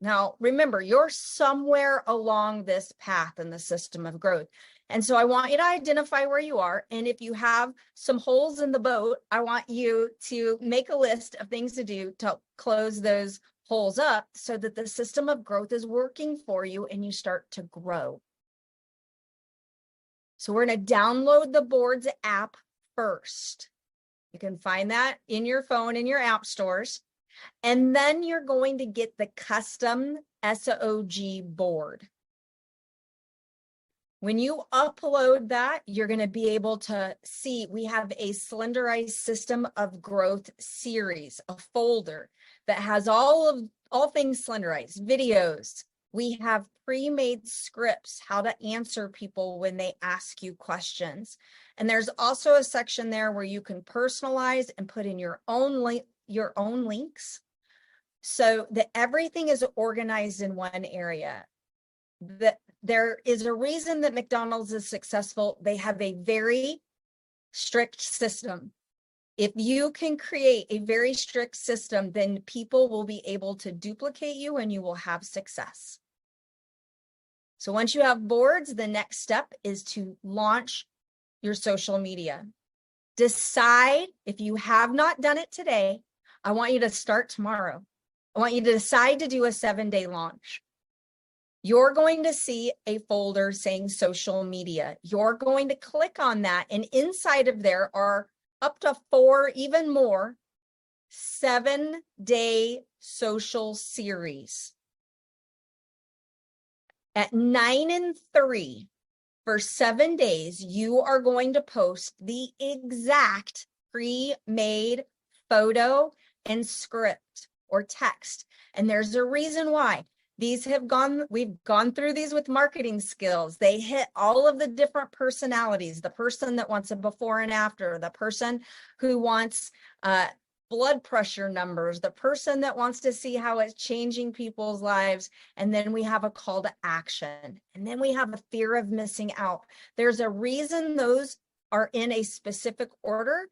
Now, remember, you're somewhere along this path in the system of growth. And so I want you to identify where you are. And if you have some holes in the boat, I want you to make a list of things to do to close those holes up so that the system of growth is working for you and you start to grow. So we're going to download the Boards app first. You can find that in your phone in your app stores. And then you're going to get the custom S.O.G board. When you upload that, you're going to be able to see we have a Slenderiiz System of Growth series, a folder that has all things Slenderiiz, videos. We have pre-made scripts, how to answer people when they ask you questions. And there's also a section there where you can personalize and put in your own links so that everything is organized in one area. There is a reason that McDonald's is successful. They have a very strict system. If you can create a very strict system, then people will be able to duplicate you and you will have success. So once you have boards, the next step is to launch your social media. Decide, if you have not done it today, I want you to start tomorrow. I want you to decide to do a 7-day launch. You're going to see a folder saying social media. You're going to click on that, and inside of there are up to 4, even more, 7-day social series. At 9 and 3, for 7 days, you are going to post the exact pre-made photo and script or text. And there's a reason why. We've gone through these with marketing skills. They hit all of the different personalities, the person that wants a before and after, the person who wants blood pressure numbers, the person that wants to see how it's changing people's lives. And then we have a call to action. And then we have a fear of missing out. There's a reason those are in a specific order.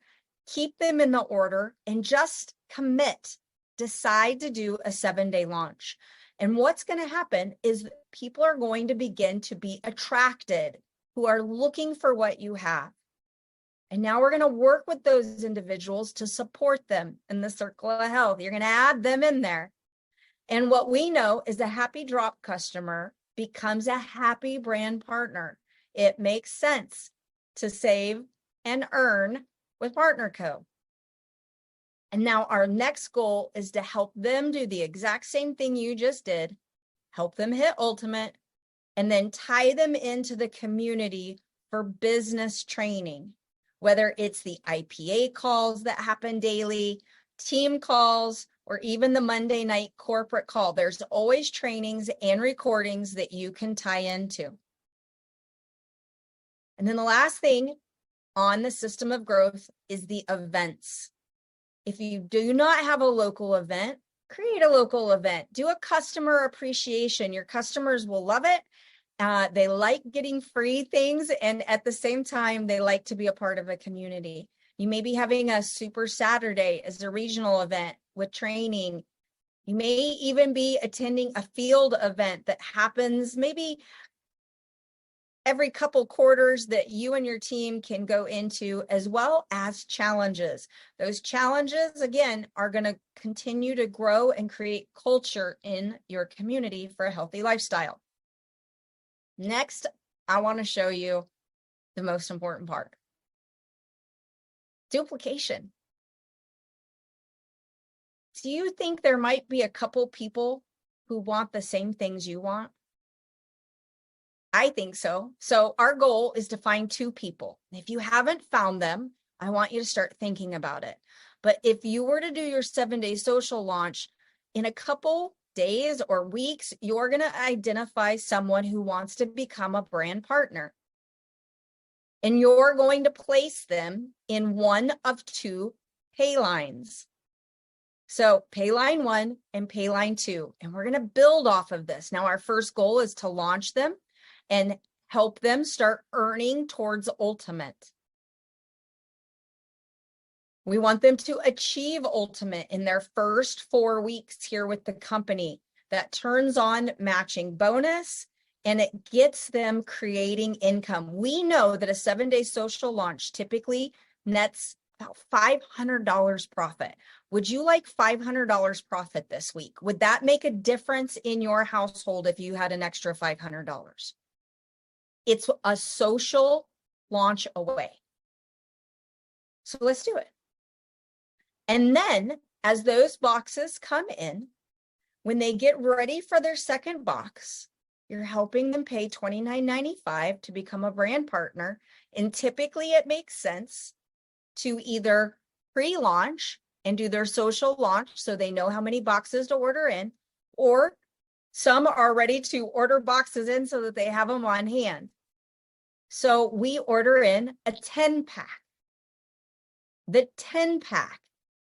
Keep them in the order and just commit. Decide to do a 7-day launch. And what's going to happen is people are going to begin to be attracted who are looking for what you have. And now we're going to work with those individuals to support them in the circle of health. You're going to add them in there. And what we know is a happy drop customer becomes a happy brand partner. It makes sense to save and earn with PartnerCo. And now our next goal is to help them do the exact same thing you just did, help them hit ultimate, and then tie them into the community for business training, whether it's the IPA calls that happen daily, team calls, or even the Monday night corporate call. There's always trainings and recordings that you can tie into. And then the last thing on the system of growth is the events. If you do not have a local event, create a local event. Do a customer appreciation. Your customers will love it. They like getting free things, and at the same time, they like to be a part of a community. You may be having a Super Saturday as a regional event with training. You may even be attending a field event that happens maybe every couple quarters that you and your team can go into, as well as challenges. Those challenges, again, are going to continue to grow and create culture in your community for a healthy lifestyle. Next, I want to show you the most important part. Duplication. Do you think there might be a couple people who want the same things you want? I think so. So our goal is to find 2 people. If you haven't found them, I want you to start thinking about it. But if you were to do your 7-day social launch in a couple days or weeks, you're going to identify someone who wants to become a brand partner. And you're going to place them in one of 2 pay lines. So pay line 1 and pay line 2. And we're going to build off of this. Now, our first goal is to launch them and help them start earning towards ultimate. We want them to achieve ultimate in their first 4 weeks here with the company. that turns on matching bonus, and it gets them creating income. We know that a 7-day social launch typically nets about $500 profit. Would you like $500 profit this week? Would that make a difference in your household if you had an extra $500? It's a social launch away. So let's do it. And then as those boxes come in, when they get ready for their second box, you're helping them pay $29.95 to become a brand partner. And typically it makes sense to either pre-launch and do their social launch so they know how many boxes to order in, or some are ready to order boxes in so that they have them on hand. So we order in a 10-pack. The 10-pack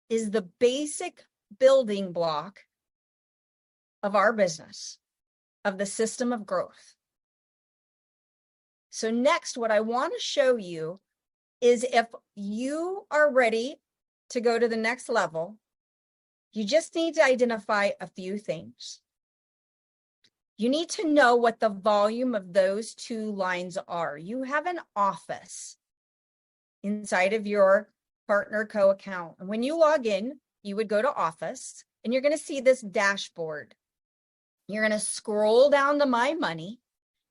is the basic building block of our business, of the system of growth. So next, what I want to show you is if you are ready to go to the next level, you just need to identify a few things. You need to know what the volume of those two lines are. You have an office inside of your partner co-account. And when you log in, you would go to office and you're going to see this dashboard. You're going to scroll down to My Money,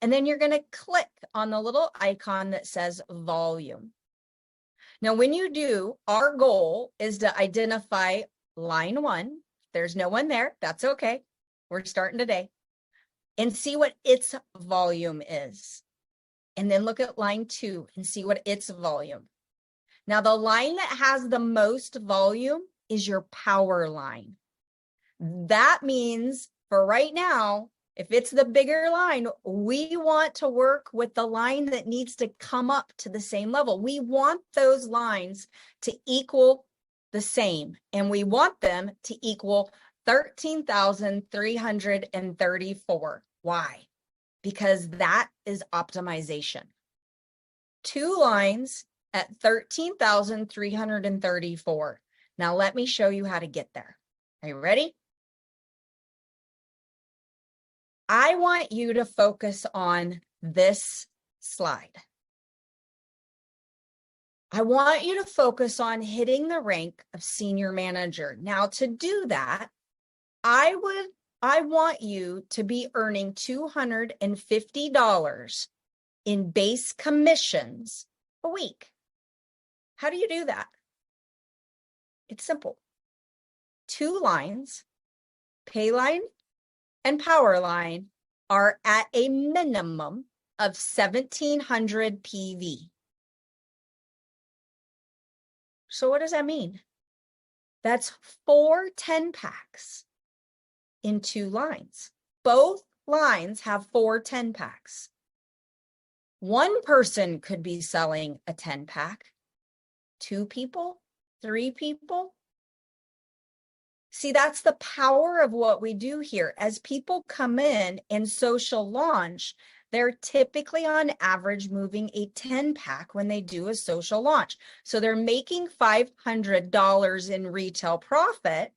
and then you're going to click on the little icon that says volume. Now, when you do, our goal is to identify line 1. There's no one there. That's okay. We're starting today. And see what its volume is. And then look at line 2 and see what its volume. Now, the line that has the most volume is your power line. That means for right now, if it's the bigger line, we want to work with the line that needs to come up to the same level. We want those lines to equal the same, and we want them to equal 13,334. Why? Because that is optimization. 2 lines at 13,334. Now let me show you how to get there. Are you ready? I want you to focus on this slide. I want you to focus on hitting the rank of senior manager. Now, to do that, I want you to be earning $250 in base commissions a week. How do you do that? It's simple. 2 lines, pay line and power line, are at a minimum of 1,700 PV. So what does that mean? That's 4 10-packs in 2 lines. Both lines have 4 10-packs. One person could be selling a 10-pack. 2 people, 3 people. See, that's the power of what we do here. As people come in and social launch, they're typically on average moving a 10-pack when they do a social launch. So they're making $500 in retail profit.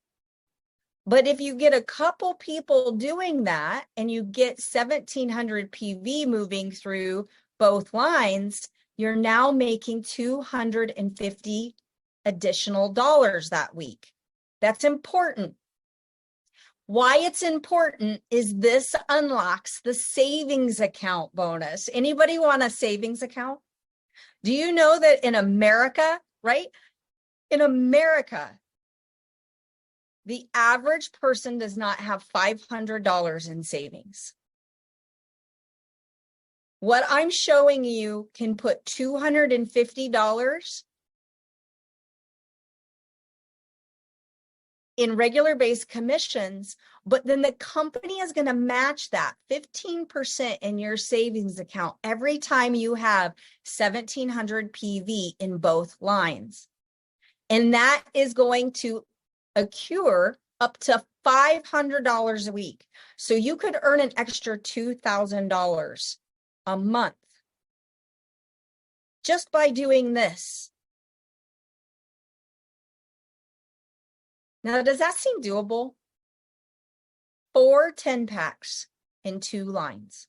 But if you get a couple people doing that and you get 1,700 PV moving through both lines, you're now making $250 additional dollars that week. That's important. Why it's important is this unlocks the savings account bonus. Anybody want a savings account? Do you know that in America, right? In America, the average person does not have $500 in savings. What I'm showing you can put $250 in regular base commissions, but then the company is going to match that 15% in your savings account every time you have 1,700 PV in both lines. And that is going to accrue up to $500 a week. So you could earn an extra $2,000 a month just by doing this. Now, does that seem doable? 4 10-packs in 2 lines.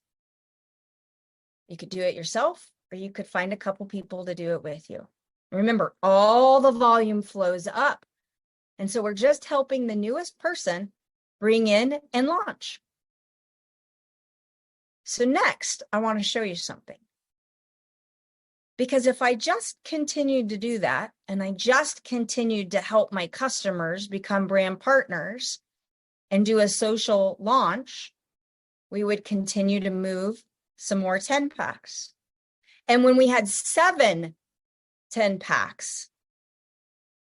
You could do it yourself, or you could find a couple people to do it with you. Remember, all the volume flows up. And so we're just helping the newest person bring in and launch. So next, I want to show you something. Because if I just continued to do that, and I just continued to help my customers become brand partners and do a social launch, we would continue to move some more 10-packs. And when we had 7 10-packs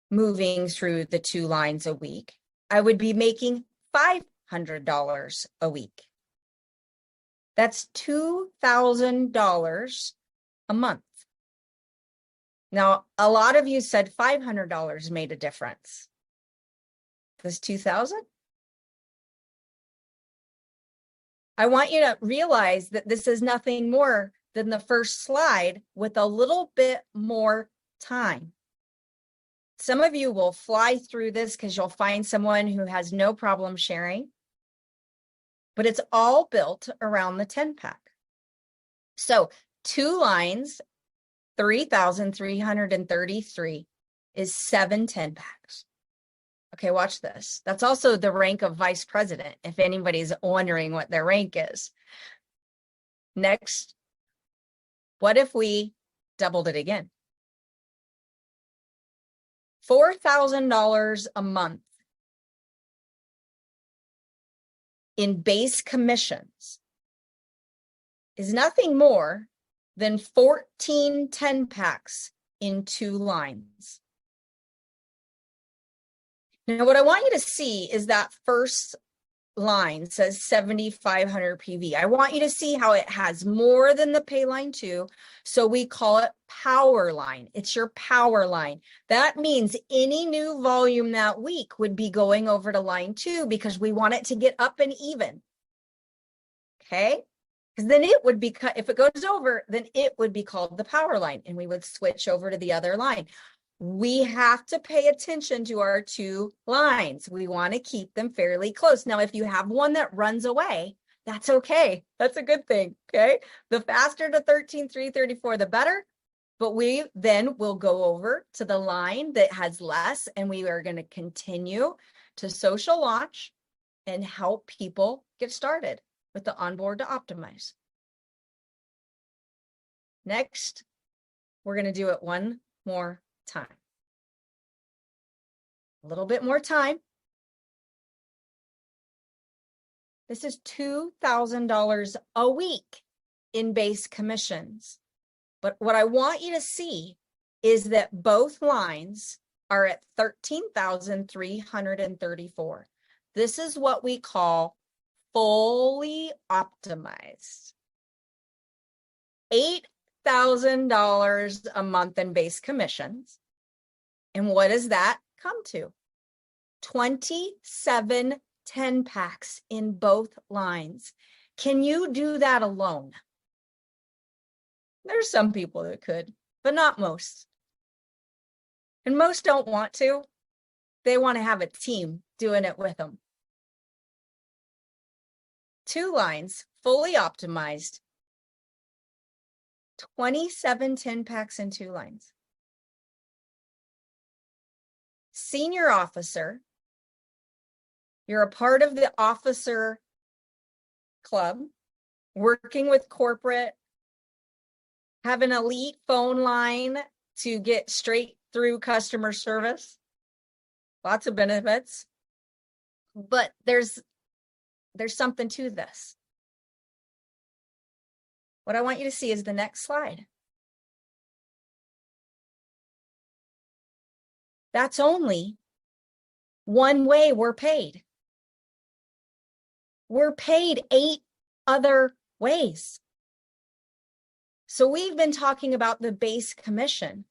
moving through the 2 lines a week, I would be making $500 a week. That's $2,000 a month. Now, a lot of you said $500 made a difference. Does 2,000? I want you to realize that this is nothing more than the first slide with a little bit more time. Some of you will fly through this because you'll find someone who has no problem sharing, but it's all built around the 10-pack. So 2 lines, 3,333 is 7 10-packs. Okay, watch this. That's also the rank of vice president, if anybody's wondering what their rank is. Next, what if we doubled it again? $4,000 a month in base commissions is nothing more than 14 10-packs in 2 lines. Now, what I want you to see is that first line says 7,500 PV. I want you to see how it has more than the pay line 2. So we call it power line. It's your power line. That means any new volume that week would be going over to line 2 because we want it to get up and even. Okay? Because then it would be, if it goes over, then it would be called the power line and we would switch over to the other line. We have to pay attention to our 2 lines. We want to keep them fairly close. Now, if you have one that runs away, that's okay. That's a good thing, okay? The faster to 13,334, the better. But we then will go over to the line that has less, and we are going to continue to social launch and help people get started with the onboard to optimize. Next, we're going to do it one more time. A little bit more time. This is $2,000 a week in base commissions. But what I want you to see is that both lines are at 13,334. This is what we call fully optimized. $8,000 a month in base commissions. And what does that come to? 27 10-packs in both lines. Can you do that alone? There's some people that could, but not most. And most don't want to. They want to have a team doing it with them. 2 lines, fully optimized. 27 10-packs in 2 lines. Senior officer, you're a part of the officer club, working with corporate, have an elite phone line to get straight through customer service. Lots of benefits. But there's something to this. What I want you to see is the next slide. That's only one way we're paid. We're paid 8 other ways. So we've been talking about the base commission.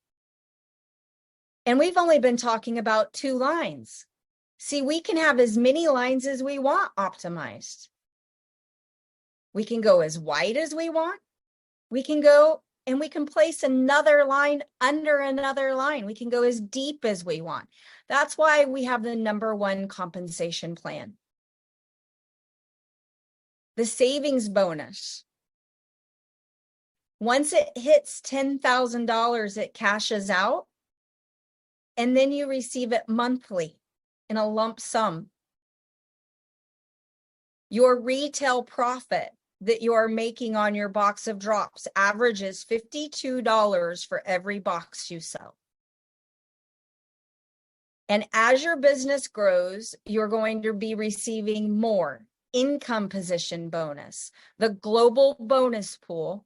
And we've only been talking about 2 lines. See, we can have as many lines as we want optimized. We can go as wide as we want. We can go and we can place another line under another line. We can go as deep as we want. That's why we have the #1 compensation plan. the savings bonus. Once it hits $10,000, it cashes out, and then you receive it monthly in a lump sum. Your retail profit that you are making on your box of drops averages $52 for every box you sell. And as your business grows, you're going to be receiving more income position bonus, the global bonus pool,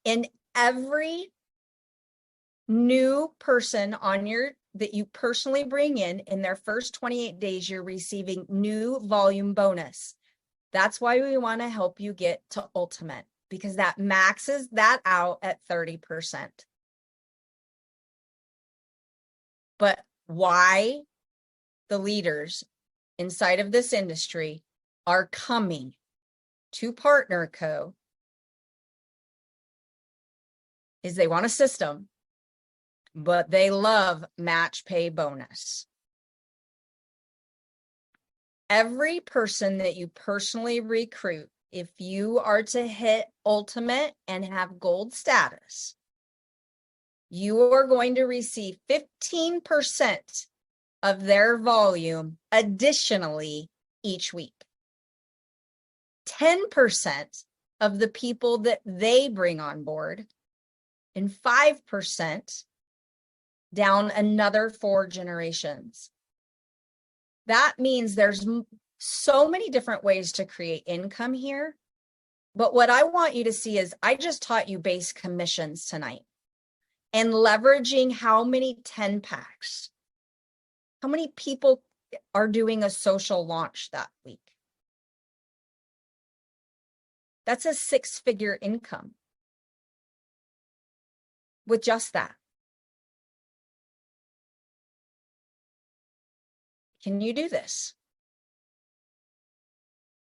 and every new person on your that you personally bring in their first 28 days, you're receiving new volume bonus. That's why we want to help you get to ultimate, because that maxes that out at 30%. But why the leaders inside of this industry are coming to Partner Co. is they want a system, but they love match pay bonus. Every person that you personally recruit, if you are to hit ultimate and have gold status, you are going to receive 15% of their volume additionally each week. 10% of the people that they bring on board, and 5% down another 4 generations. That means there's so many different ways to create income here. But what I want you to see is I just taught you base commissions tonight and leveraging how many 10 packs. How many people are doing a social launch that week? That's a 6-figure income with just that. Can you do this?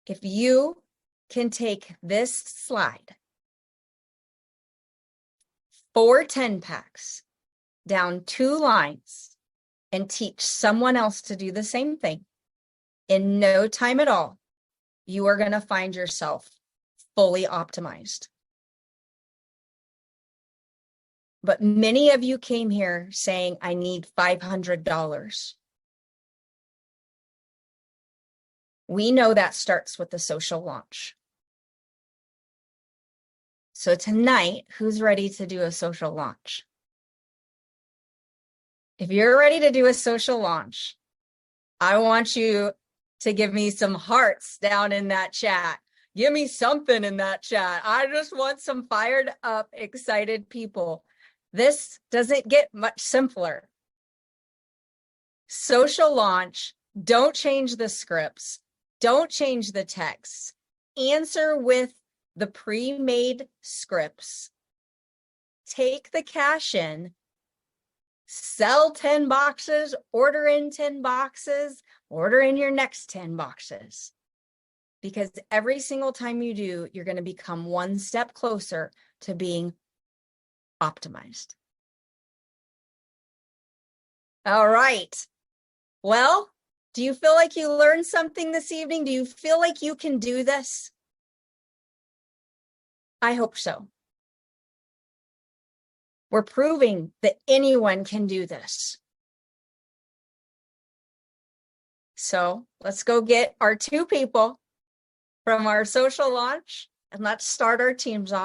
If you can take this slide, 4 10 packs down 2 lines and teach someone else to do the same thing in no time at all, you are going to find yourself fully optimized. But many of you came here saying, I need $500. We know that starts with the social launch. So tonight, who's ready to do a social launch? If you're ready to do a social launch, I want you to give me some hearts down in that chat. Give me something in that chat. I just want some fired up, excited people. This doesn't get much simpler. Social launch, don't change the scripts. Don't change the text. Answer with the pre-made scripts. Take the cash in. Sell 10 boxes. Order in 10 boxes. Order in your next 10 boxes. Because every single time you do, you're going to become one step closer to being optimized. All right. Well, do you feel like you learned something this evening? Do you feel like you can do this? I hope so. We're proving that anyone can do this. So let's go get our 2 people from our social launch and let's start our teams off.